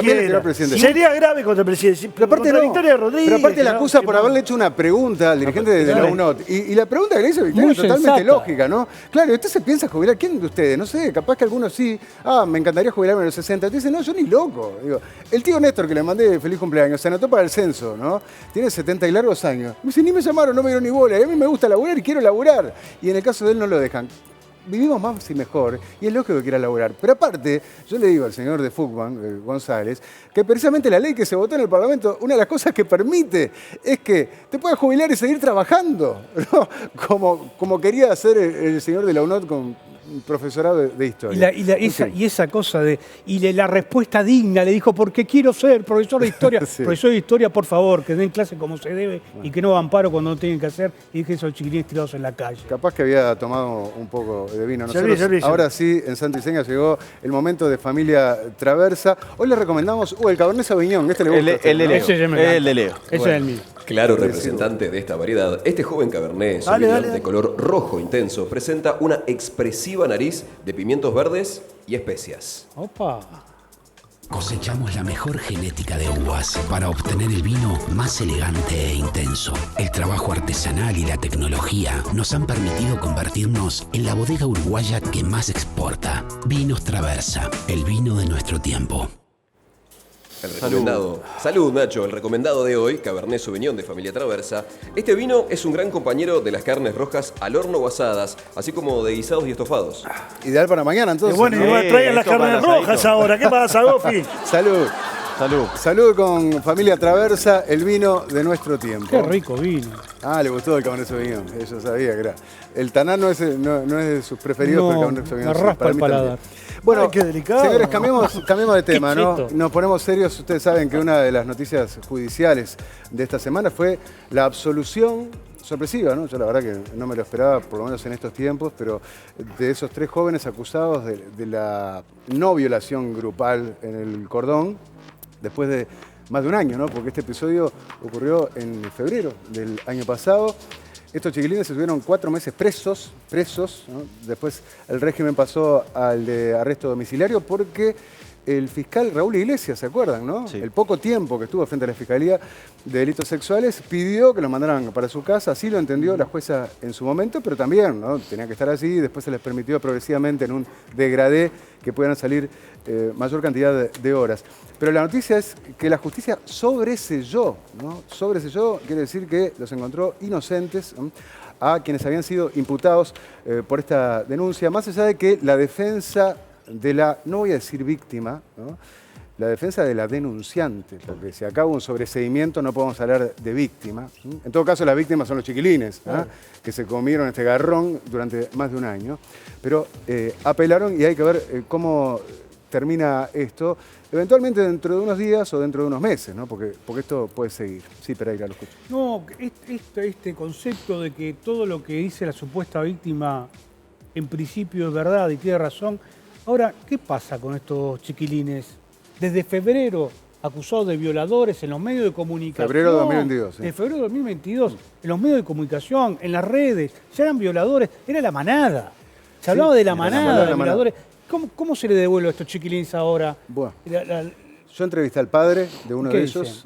sería grave contra el presidente. Pero aparte contra Victoria Rodríguez. Pero aparte la acusa por haberle hecho una pregunta al dirigente de la UNOT. Y la pregunta que le hizo Victoria es totalmente lógica, ¿no? Claro, usted se piensa jubilar. ¿Quién de ustedes? No sé, capaz que algunos sí. Me encantaría jubilarme a los 60. Usted dice, no, yo ni loco. Digo, el tío Néstor, que le mandé feliz cumpleaños, se anotó para el censo, ¿no? Tiene 70 y largos años. Me dice, ni me llamaron, no me dieron ni bola. Y a mí me gusta laburar y quiero laburar. Y en el caso de él no lo dejan. Vivimos más y mejor, y es lógico que quiera laburar. Pero aparte, yo le digo al señor de Fugman, González, que precisamente la ley que se votó en el Parlamento, una de las cosas que permite es que te puedas jubilar y seguir trabajando, ¿no? Como quería hacer el señor de la UNOT con profesorado de historia. Y esa cosa de... Y la respuesta digna, le dijo, porque quiero ser profesor de historia. Sí. Profesor de historia, por favor, que den clase como se debe y que no amparo cuando no tienen que hacer y dejen esos chiquilines tirados en la calle. Capaz que había tomado un poco de vino. Nosotros, ahora sí, en Santa Iseña llegó el momento de Familia Traversa. Hoy le recomendamos el Cabernet Sauvignon. Este le gusta. El de Leo. Ese es el mío. Claro representante de esta variedad, este joven Cabernet Sauvignon de color rojo intenso presenta una expresiva nariz de pimientos verdes y especias. ¡Opa! Cosechamos la mejor genética de uvas para obtener el vino más elegante e intenso. El trabajo artesanal y la tecnología nos han permitido convertirnos en la bodega uruguaya que más exporta. Vinos Traversa, el vino de nuestro tiempo. El recomendado. Salud, Nacho. El recomendado de hoy, Cabernet Sauvignon de Familia Traversa. Este vino es un gran compañero de las carnes rojas al horno o asadas, así como de guisados y estofados. Ideal para mañana, entonces. Y bueno, traigan las carnes rojas ahora. ¿Qué pasa, Gofi? Salud. Salud. Salud con Familia Traversa, el vino de nuestro tiempo. Qué rico vino. Le gustó el Cabernet Sauvignon. Yo sabía que era. El Taná no es de sus preferidos, pero el Cabernet Sauvignon me raspa el paladar. Bueno, qué delicado. Señores, cambiemos de tema, ¿no? Nos ponemos serios. Ustedes saben que una de las noticias judiciales de esta semana fue la absolución sorpresiva, ¿no? Yo la verdad que no me lo esperaba, por lo menos en estos tiempos, pero de esos 3 jóvenes acusados de la no violación grupal en el cordón, después de más de un año, ¿no? Porque este episodio ocurrió en febrero del año pasado. Estos chiquilines estuvieron 4 meses presos, ¿no? Después el régimen pasó al de arresto domiciliario porque el fiscal Raúl Iglesias, ¿se acuerdan, no? Sí. El poco tiempo que estuvo frente a la Fiscalía de Delitos Sexuales pidió que lo mandaran para su casa, así lo entendió la jueza en su momento, pero también, ¿no? Tenía que estar allí, después se les permitió progresivamente en un degradé que pudieran salir mayor cantidad de horas. Pero la noticia es que la justicia sobreselló, ¿no? Sobreselló quiere decir que los encontró inocentes, ¿no? A quienes habían sido imputados por esta denuncia, más allá de que la defensa de la, no voy a decir víctima, ¿no? La defensa de la denunciante, porque si acá hubo un sobreseimiento no podemos hablar de víctima. En todo caso, las víctimas son los chiquilines, ¿no? Que se comieron este garrón durante más de un año. Pero apelaron y hay que ver cómo termina esto, eventualmente dentro de unos días o dentro de unos meses, ¿no? Porque esto puede seguir. Sí, Pereira, lo escucho. No, este concepto de que todo lo que dice la supuesta víctima en principio es verdad y tiene razón. Ahora, ¿qué pasa con estos chiquilines? Desde febrero, acusados de violadores en los medios de comunicación. Febrero de 2022. Sí. De febrero de 2022, en los medios de comunicación, en las redes, ya eran violadores, era la manada. Se hablaba de la manada de violadores. ¿Cómo se le devuelve a estos chiquilines ahora? Bueno, yo entrevisté al padre de uno de ellos.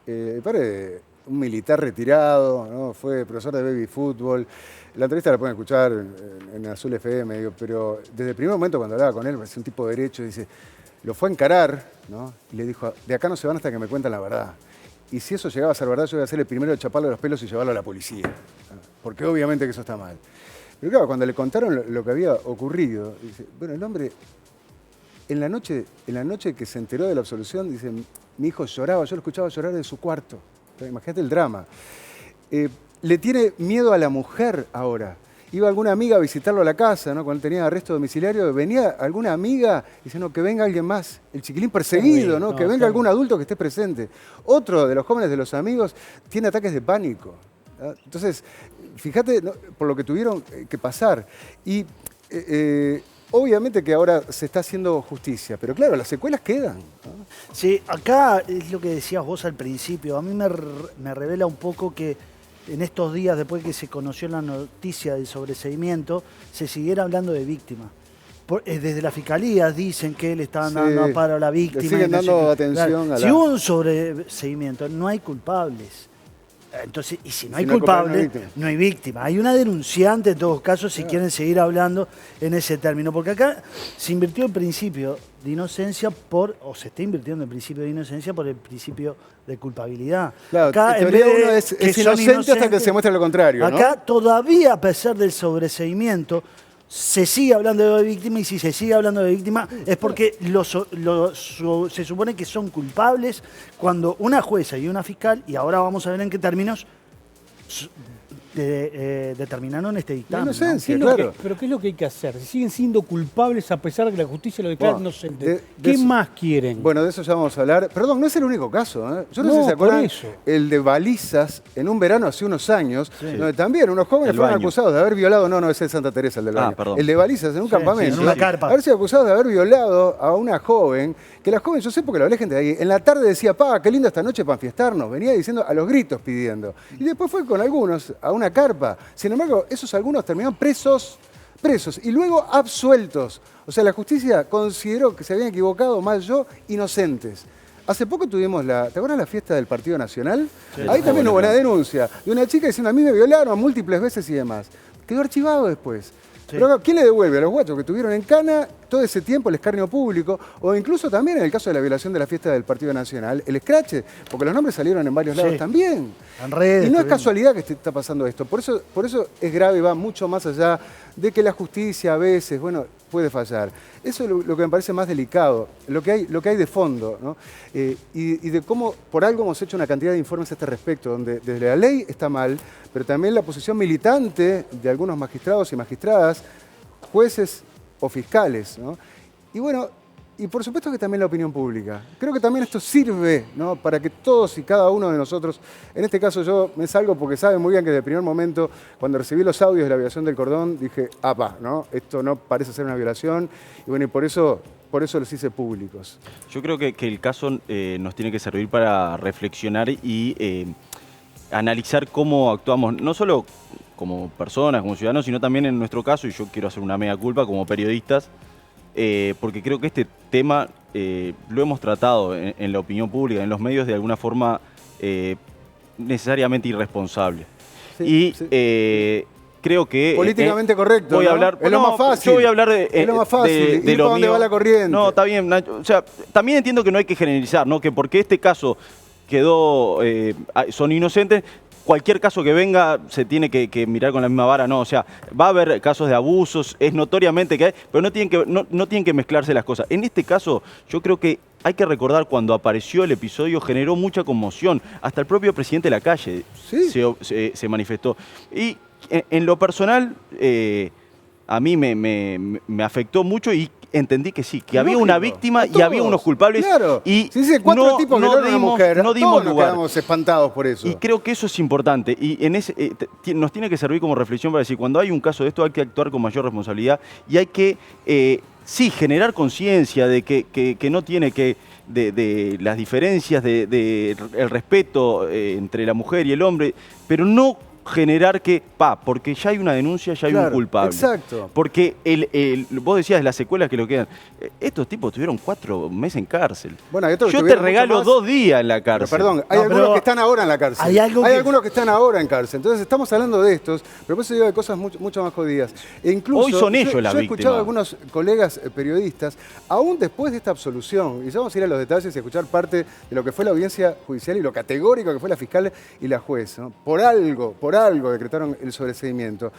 El padre, un militar retirado, ¿no? Fue profesor de baby fútbol. La entrevista la pueden escuchar en Azul FM, digo, pero desde el primer momento cuando hablaba con él, parecía un tipo derecho, dice, lo fue a encarar, ¿no? Y le dijo, de acá no se van hasta que me cuenten la verdad. Y si eso llegaba a ser verdad, yo voy a ser el primero de chaparle los pelos y llevarlo a la policía. Porque obviamente que eso está mal. Pero claro, cuando le contaron lo que había ocurrido, dice, bueno, el hombre, en la noche que se enteró de la absolución, dice, mi hijo lloraba, yo lo escuchaba llorar de su cuarto. Imagínate el drama. le tiene miedo a la mujer ahora. Iba alguna amiga a visitarlo a la casa, ¿no? Cuando tenía arresto domiciliario, venía alguna amiga diciendo que venga alguien más, el chiquilín perseguido, ¿no? Que venga algún adulto que esté presente. Otro de los jóvenes de los amigos tiene ataques de pánico. ¿No? Entonces, fíjate, ¿no?, por lo que tuvieron que pasar. Y obviamente que ahora se está haciendo justicia, pero claro, las secuelas quedan, ¿no? Sí, acá es lo que decías vos al principio. A mí me revela un poco que en estos días, después que se conoció la noticia del sobreseimiento, se siguiera hablando de víctima. Desde la fiscalía dicen que le estaban dando amparo a la víctima. Le siguen dando atención a la... Si hubo un sobreseimiento, no hay culpables. Entonces, y si no hay culpable, no hay víctima. Hay una denunciante en todos casos, si quieren seguir hablando en ese término. Porque acá se invirtió el principio de inocencia o se está invirtiendo el principio de inocencia por el principio de culpabilidad. Claro, acá, en vez de uno es inocente hasta que se muestre lo contrario, ¿no? Acá todavía, a pesar del sobreseimiento, se sigue hablando de víctima, y si se sigue hablando de víctima es porque se supone que son culpables cuando una jueza y una fiscal, y ahora vamos a ver en qué términos, determinaron este dictamen. La inocencia, ¿no? claro. Pero ¿qué es lo que hay que hacer? Siguen siendo culpables a pesar de que la justicia lo declara inocente. ¿Qué más quieren? Bueno, de eso ya vamos a hablar. Perdón, no es el único caso, ¿eh? Yo no sé si se acuerdan el de Balizas en un verano hace unos años, donde también unos jóvenes fueron acusados de haber violado, no es el Santa Teresa el del baño, el de Balizas en un campamento, en una carpa. Haber sido acusados de haber violado a una joven, que la joven, yo sé porque lo hablé gente de ahí, en la tarde decía, qué lindo esta noche para enfiestarnos, venía diciendo a los gritos pidiendo. Y después fue con algunos a una carpa. Sin embargo, esos algunos terminaron presos y luego absueltos. O sea, la justicia consideró que se habían equivocado, mal yo, inocentes. Hace poco tuvimos ¿te acuerdas la fiesta del Partido Nacional? Sí, ahí también hubo una denuncia de una chica diciendo, a mí me violaron múltiples veces y demás. Quedó archivado después. Sí. Pero ¿quién le devuelve a los guachos que tuvieron en cana todo ese tiempo el escarnio público? O incluso también en el caso de la violación de la fiesta del Partido Nacional, el escrache, porque los nombres salieron en varios lados también. En redes, y no es casualidad que está pasando esto. Por eso es grave y va mucho más allá de que la justicia a veces, puede fallar. Eso es lo que me parece más delicado, lo que hay de fondo, ¿no? Y de cómo por algo hemos hecho una cantidad de informes a este respecto, donde desde la ley está mal, pero también la posición militante de algunos magistrados y magistradas, jueces o fiscales, ¿no? Y por supuesto que también la opinión pública. Creo que también esto sirve, ¿no?, para que todos y cada uno de nosotros, en este caso yo me salgo porque saben muy bien que desde el primer momento, cuando recibí los audios de la violación del cordón, dije, ¿no? Esto no parece ser una violación, y por eso los hice públicos. Yo creo que el caso nos tiene que servir para reflexionar y analizar cómo actuamos, no solo como personas, como ciudadanos, sino también en nuestro caso, y yo quiero hacer una mea culpa como periodistas, porque creo que este tema lo hemos tratado en la opinión pública, en los medios, de alguna forma necesariamente irresponsable. Sí, creo que... políticamente correcto, voy a hablar, es lo más fácil. Yo voy a hablar es lo más fácil, de lo dónde va la corriente. No, está bien, Nacho. O sea, también entiendo que no hay que generalizar, ¿no? Que porque este caso son inocentes, cualquier caso que venga se tiene que mirar con la misma vara, no, o sea, va a haber casos de abusos, es notoriamente que hay, pero no tienen que mezclarse las cosas. En este caso, yo creo que hay que recordar cuando apareció el episodio, generó mucha conmoción, hasta el propio presidente de la calle se manifestó. Y en lo personal, a mí me afectó mucho y entendí que sí, que había una víctima y había unos culpables. Claro. Y cuatro tipos no dimos, una mujer, no dimos nos lugar. Quedamos espantados por eso. Y creo que eso es importante. Y nos tiene que servir como reflexión para decir, cuando hay un caso de esto hay que actuar con mayor responsabilidad y hay que, generar conciencia de que no tiene que, de las diferencias, de el respeto entre la mujer y el hombre, pero no generar que, porque ya hay una denuncia, ya hay un culpable. Exacto. Porque vos decías las secuelas que lo quedan. Estos tipos tuvieron 4 meses en cárcel. Bueno, yo te regalo 2 días en la cárcel. Pero, perdón, hay algunos que están ahora en la cárcel. Hay algunos que están ahora en cárcel. Entonces estamos hablando de estos, pero por eso digo de cosas mucho más jodidas. E incluso, hoy son ellos las víctimas. Yo he escuchado a algunos colegas periodistas, aún después de esta absolución, y ya vamos a ir a los detalles y escuchar parte de lo que fue la audiencia judicial y lo categórico que fue la fiscal y la juez, ¿no? Por algo decretaron el sobreseimiento.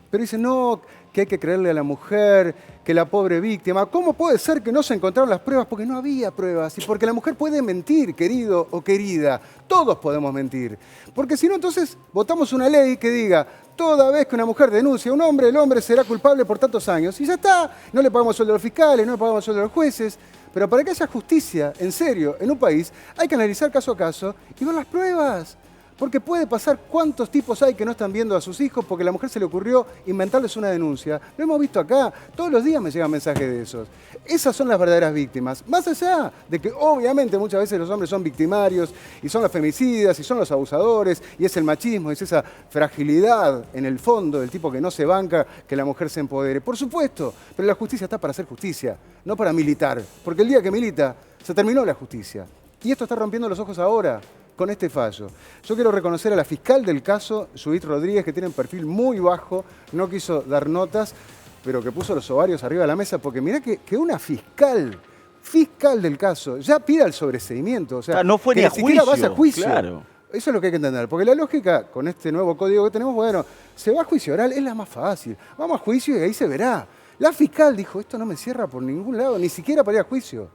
Pero dicen, no, que hay que creerle a la mujer, que la pobre víctima. ¿Cómo puede ser que no se encontraron las pruebas? Porque no había pruebas. Y porque la mujer puede mentir, querido o querida. Todos podemos mentir. Porque si no, entonces votamos una ley que diga, toda vez que una mujer denuncia a un hombre, el hombre será culpable por tantos años. Y ya está. No le pagamos sueldo a los fiscales, no le pagamos sueldo a los jueces. Pero para que haya justicia, en serio, en un país, hay que analizar caso a caso y ver las pruebas. Porque puede pasar cuántos tipos hay que no están viendo a sus hijos porque a la mujer se le ocurrió inventarles una denuncia. Lo hemos visto acá. Todos los días me llegan mensajes de esos. Esas son las verdaderas víctimas. Más allá de que obviamente muchas veces los hombres son victimarios y son los femicidas y son los abusadores y es el machismo, es esa fragilidad en el fondo del tipo que no se banca que la mujer se empodere. Por supuesto, pero la justicia está para hacer justicia, no para militar. Porque el día que milita se terminó la justicia. Y esto está rompiendo los ojos ahora con este fallo. Yo quiero reconocer a la fiscal del caso, Judith Rodríguez, que tiene un perfil muy bajo, no quiso dar notas, pero que puso los ovarios arriba de la mesa, porque mirá que una fiscal del caso ya pida el sobreseimiento. O sea, no fue que ni a siquiera juicio. vas a juicio. Claro. Eso es lo que hay que entender, porque la lógica con este nuevo código que tenemos, bueno, se va a juicio oral, es la más fácil. Vamos a juicio y ahí se verá. La fiscal dijo, esto no me cierra por ningún lado, ni siquiera para ir a juicio.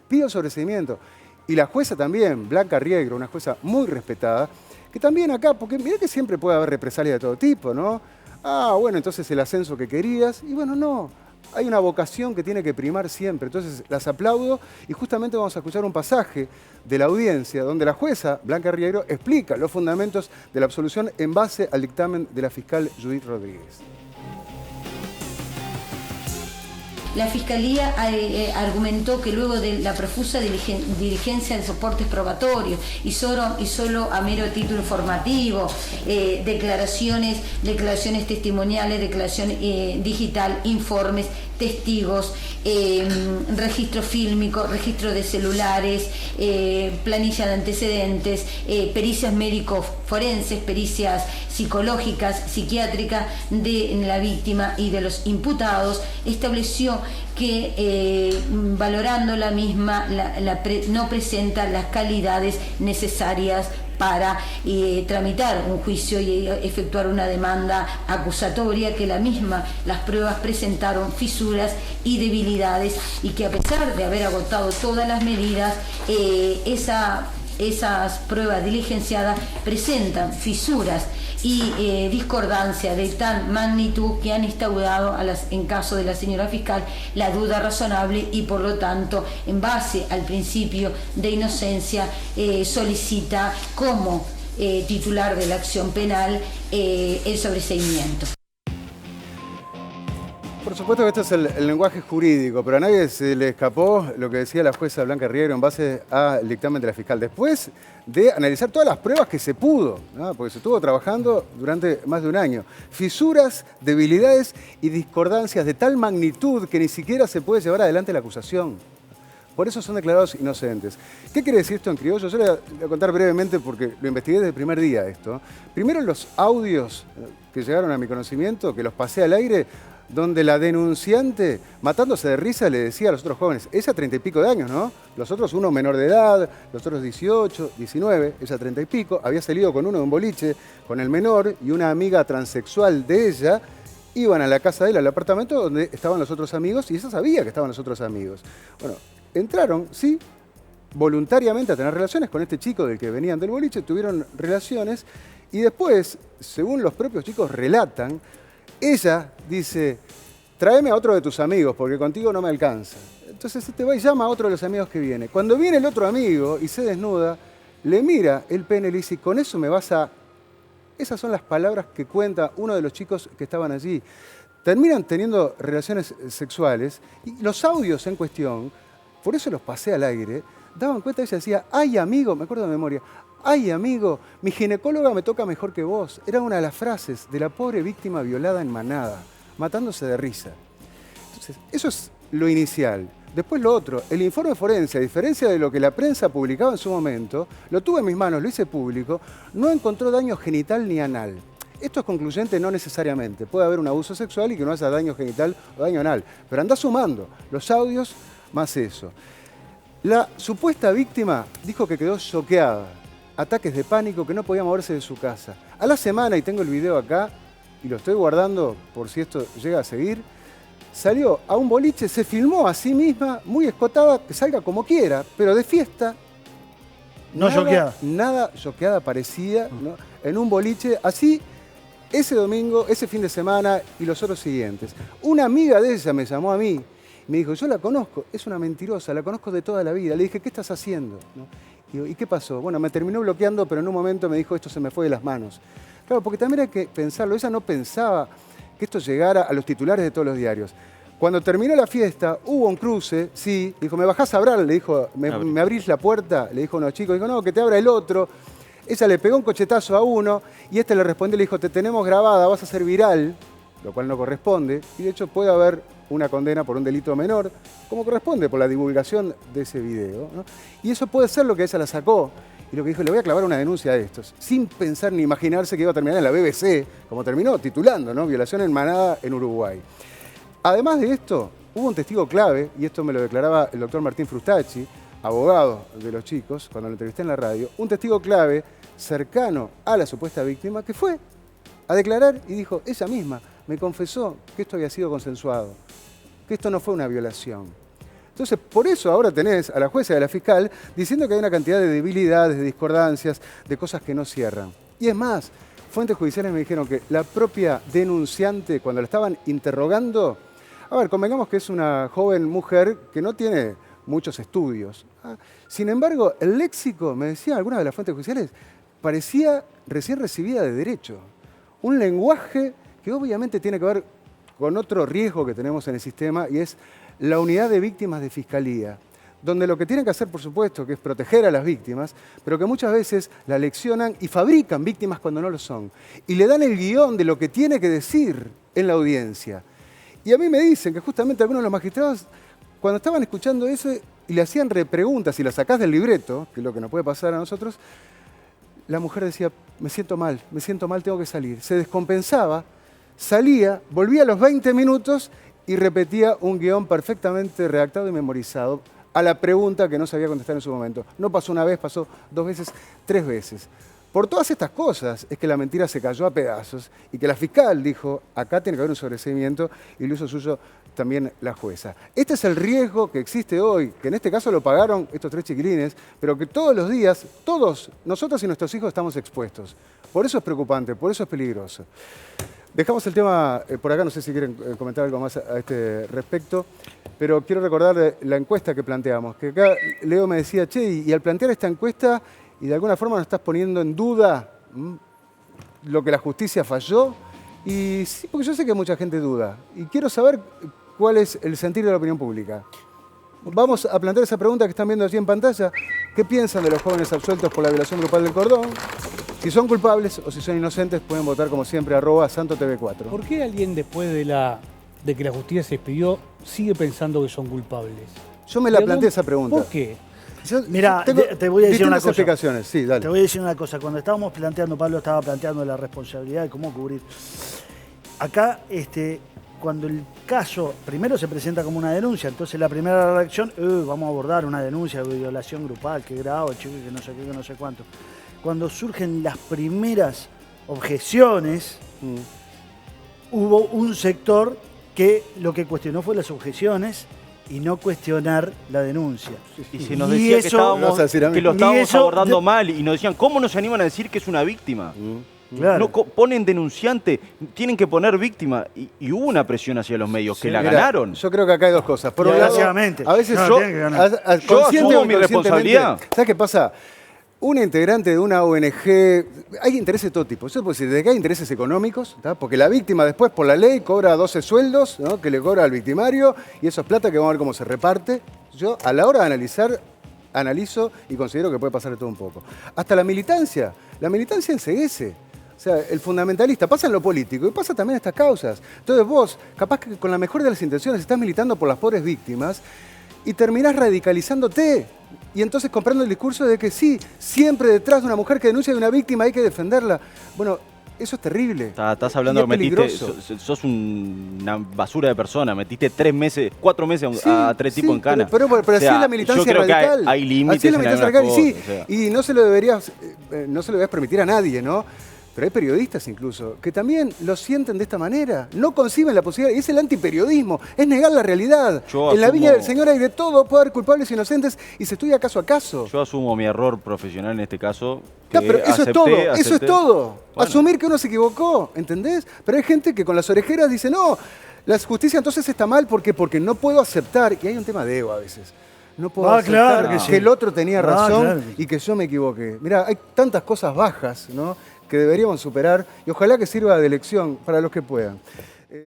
Pido el sobreseimiento. Y la jueza también, Blanca Riegro, una jueza muy respetada, que también acá, porque mirá que siempre puede haber represalias de todo tipo, ¿no? Ah, bueno, entonces el ascenso que querías, y bueno, no, hay una vocación que tiene que primar siempre, entonces las aplaudo y justamente vamos a escuchar un pasaje de la audiencia donde la jueza, Blanca Riegro, explica los fundamentos de la absolución en base al dictamen de la fiscal Judith Rodríguez. La Fiscalía argumentó que luego de la profusa diligencia de soportes probatorios y solo a mero título informativo, declaraciones testimoniales, declaración digital, informes, testigos, registro fílmico, registro de celulares, planilla de antecedentes, pericias médicos forenses, pericias psicológicas, psiquiátricas de la víctima y de los imputados, estableció que valorando la misma no presenta las calidades necesarias para tramitar un juicio y efectuar una demanda acusatoria, que las pruebas presentaron fisuras y debilidades y que a pesar de haber agotado todas las medidas, esas pruebas diligenciadas presentan fisuras y discordancia de tal magnitud que han instaurado en caso de la señora fiscal la duda razonable y por lo tanto en base al principio de inocencia solicita como titular de la acción penal el sobreseimiento. Por supuesto que esto es el lenguaje jurídico, pero a nadie se le escapó lo que decía la jueza Blanca Riegro en base al dictamen de la fiscal. Después de analizar todas las pruebas que se pudo, ¿no? Porque se estuvo trabajando durante más de un año. Fisuras, debilidades y discordancias de tal magnitud que ni siquiera se puede llevar adelante la acusación. Por eso son declarados inocentes. ¿Qué quiere decir esto en criollo? Yo le voy a contar brevemente porque lo investigué desde el primer día esto. Primero los audios que llegaron a mi conocimiento, que los pasé al aire, donde la denunciante, matándose de risa, le decía a los otros jóvenes, ella 30 y pico de años, ¿no? Los otros, uno menor de edad, los otros 18, 19, ella 30 y pico, había salido con uno de un boliche, con el menor y una amiga transexual de ella, iban a la casa de él, al apartamento donde estaban los otros amigos, y ella sabía que estaban los otros amigos. Bueno, entraron, sí, voluntariamente a tener relaciones con este chico del que venían del boliche, tuvieron relaciones, y después, según los propios chicos relatan, ella dice, tráeme a otro de tus amigos porque contigo no me alcanza. Entonces este va y llama a otro de los amigos que viene. Cuando viene el otro amigo y se desnuda, le mira el pene y le dice, con eso me vas a... Esas son las palabras que cuenta uno de los chicos que estaban allí. Terminan teniendo relaciones sexuales y los audios en cuestión, por eso los pasé al aire, daban cuenta, ella decía, ay amigo, me acuerdo de memoria, ay amigo, mi ginecóloga me toca mejor que vos. Era una de las frases de la pobre víctima violada en Manada, matándose de risa. Entonces, eso es lo inicial. Después lo otro, el informe forense, a diferencia de lo que la prensa publicaba en su momento, lo tuve en mis manos, lo hice público, no encontró daño genital ni anal. Esto es concluyente no necesariamente. Puede haber un abuso sexual y que no haya daño genital o daño anal. Pero anda sumando los audios más eso. La supuesta víctima dijo que quedó choqueada. Ataques de pánico, que no podía moverse de su casa. A la semana, y tengo el video acá, y lo estoy guardando por si esto llega a seguir, salió a un boliche, se filmó a sí misma, muy escotada, que salga como quiera, pero de fiesta. No choqueada. Nada choqueada parecía, ¿no? En un boliche, así, ese domingo, ese fin de semana y los otros siguientes. Una amiga de ella me llamó a mí, me dijo, yo la conozco, es una mentirosa, la conozco de toda la vida. Le dije, ¿qué estás haciendo? ¿No? Digo, ¿y qué pasó? Bueno, me terminó bloqueando, pero en un momento me dijo, esto se me fue de las manos. Claro, porque también hay que pensarlo, ella no pensaba que esto llegara a los titulares de todos los diarios. Cuando terminó la fiesta, hubo un cruce, sí, dijo, ¿me bajás a hablar? Le dijo, ¿me abrís la puerta? Le dijo a unos chicos, dijo, no, que te abra el otro. Ella le pegó un cochetazo a uno y este le respondió, le dijo, te tenemos grabada, vas a ser viral, lo cual no corresponde, y de hecho puede haber una condena por un delito menor, como corresponde por la divulgación de ese video, ¿no? Y eso puede ser lo que ella la sacó. Y lo que dijo, le voy a clavar una denuncia a estos, sin pensar ni imaginarse que iba a terminar en la BBC, como terminó, titulando, ¿no? Violación en manada en Uruguay. Además de esto, hubo un testigo clave, y esto me lo declaraba el doctor Martín Frustacci, abogado de los chicos, cuando lo entrevisté en la radio, un testigo clave cercano a la supuesta víctima, que fue a declarar y dijo, ella misma me confesó que esto había sido consensuado, que esto no fue una violación. Entonces, por eso ahora tenés a la jueza y a la fiscal diciendo que hay una cantidad de debilidades, de discordancias, de cosas que no cierran. Y es más, fuentes judiciales me dijeron que la propia denunciante, cuando la estaban interrogando, a ver, convengamos que es una joven mujer que no tiene muchos estudios. Sin embargo, el léxico, me decían algunas de las fuentes judiciales, parecía recién recibida de derecho. Un lenguaje que obviamente tiene que ver con otro riesgo que tenemos en el sistema y es la unidad de víctimas de fiscalía, donde lo que tienen que hacer, por supuesto, que es proteger a las víctimas, pero que muchas veces la leccionan y fabrican víctimas cuando no lo son. Y le dan el guión de lo que tiene que decir en la audiencia. Y a mí me dicen que justamente algunos de los magistrados, cuando estaban escuchando eso y le hacían repreguntas y la sacás del libreto, que es lo que nos puede pasar a nosotros, la mujer decía, me siento mal, tengo que salir. Se descompensaba, salía, volvía a los 20 minutos y repetía un guión perfectamente redactado y memorizado a la pregunta que no sabía contestar en su momento. No pasó una vez, pasó 2 veces, 3 veces. Por todas estas cosas es que la mentira se cayó a pedazos y que la fiscal dijo, acá tiene que haber un sobreseimiento y lo hizo suyo también la jueza. Este es el riesgo que existe hoy, que en este caso lo pagaron estos 3 chiquilines, pero que todos los días, todos, nosotros y nuestros hijos estamos expuestos. Por eso es preocupante, por eso es peligroso. Dejamos el tema por acá, no sé si quieren comentar algo más a este respecto, pero quiero recordar la encuesta que planteamos, que acá Leo me decía, che, y al plantear esta encuesta, y de alguna forma nos estás poniendo en duda lo que la justicia falló, y sí, porque yo sé que mucha gente duda, y quiero saber cuál es el sentir de la opinión pública. Vamos a plantear esa pregunta que están viendo allí en pantalla. ¿Qué piensan de los jóvenes absueltos por la violación grupal del cordón? Si son culpables o si son inocentes, pueden votar como siempre, @SantoTV4. ¿Por qué alguien después de que la justicia se expidió sigue pensando que son culpables? Yo me la planteé esa pregunta. ¿Por qué? Mira, te voy a decir una cosa. Explicaciones. Sí, dale. Te voy a decir una cosa. Cuando estábamos planteando, Pablo estaba planteando la responsabilidad de cómo cubrir. Acá, cuando el caso primero se presenta como una denuncia, entonces la primera reacción, vamos a abordar una denuncia de violación grupal, qué grave, chico, que no sé qué, que no sé cuánto. Cuando surgen las primeras objeciones, hubo un sector que lo que cuestionó fue las objeciones y no cuestionar la denuncia. Y se nos decía que lo estábamos abordando mal y nos decían, ¿cómo nos animan a decir que es una víctima? Claro. No ponen denunciante, tienen que poner víctima. Y hubo una presión hacia los medios, que la ganaron. Yo creo que acá hay 2 cosas. Por un lado, a veces yo asumo mi responsabilidad. ¿Sabes qué pasa? Una integrante de una ONG, hay intereses de todo tipo. Yo puedo decir, desde que hay intereses económicos, ¿tá? Porque la víctima después, por la ley, cobra 12 sueldos, ¿no? Que le cobra al victimario, y eso es plata que vamos a ver cómo se reparte. Yo, a la hora de analizar, analizo y considero que puede pasar de todo un poco. Hasta la militancia enseguece. O sea, el fundamentalista pasa en lo político y pasa también en estas causas. Entonces vos, capaz que con la mejor de las intenciones, estás militando por las pobres víctimas y terminás radicalizándote. Y entonces comprando el discurso de que sí, siempre detrás de una mujer que denuncia de una víctima hay que defenderla. Bueno, eso es terrible. Estás hablando que sos una basura de persona. Metiste 4 meses a 3 tipos en cana. Pero así es la militancia radical. Hay límites así es la militancia radical. Cosas, y no se lo deberías permitir a nadie, ¿no? pero hay periodistas incluso que también lo sienten de esta manera, no conciben la posibilidad, y es el antiperiodismo, es negar la realidad. En la viña del Señor hay de todo, puede haber culpables e inocentes, y se estudia caso a caso. Yo asumo mi error profesional en este caso. Ya, pero eso es todo, eso es todo. Bueno. Asumir que uno se equivocó, ¿entendés? Pero hay gente que con las orejeras dice, no, la justicia entonces está mal porque no puedo aceptar, y hay un tema de ego a veces. No puedo aceptar que el otro tenía razón y que yo me equivoqué. Mirá, hay tantas cosas bajas, ¿no?, que deberíamos superar y ojalá que sirva de lección para los que puedan.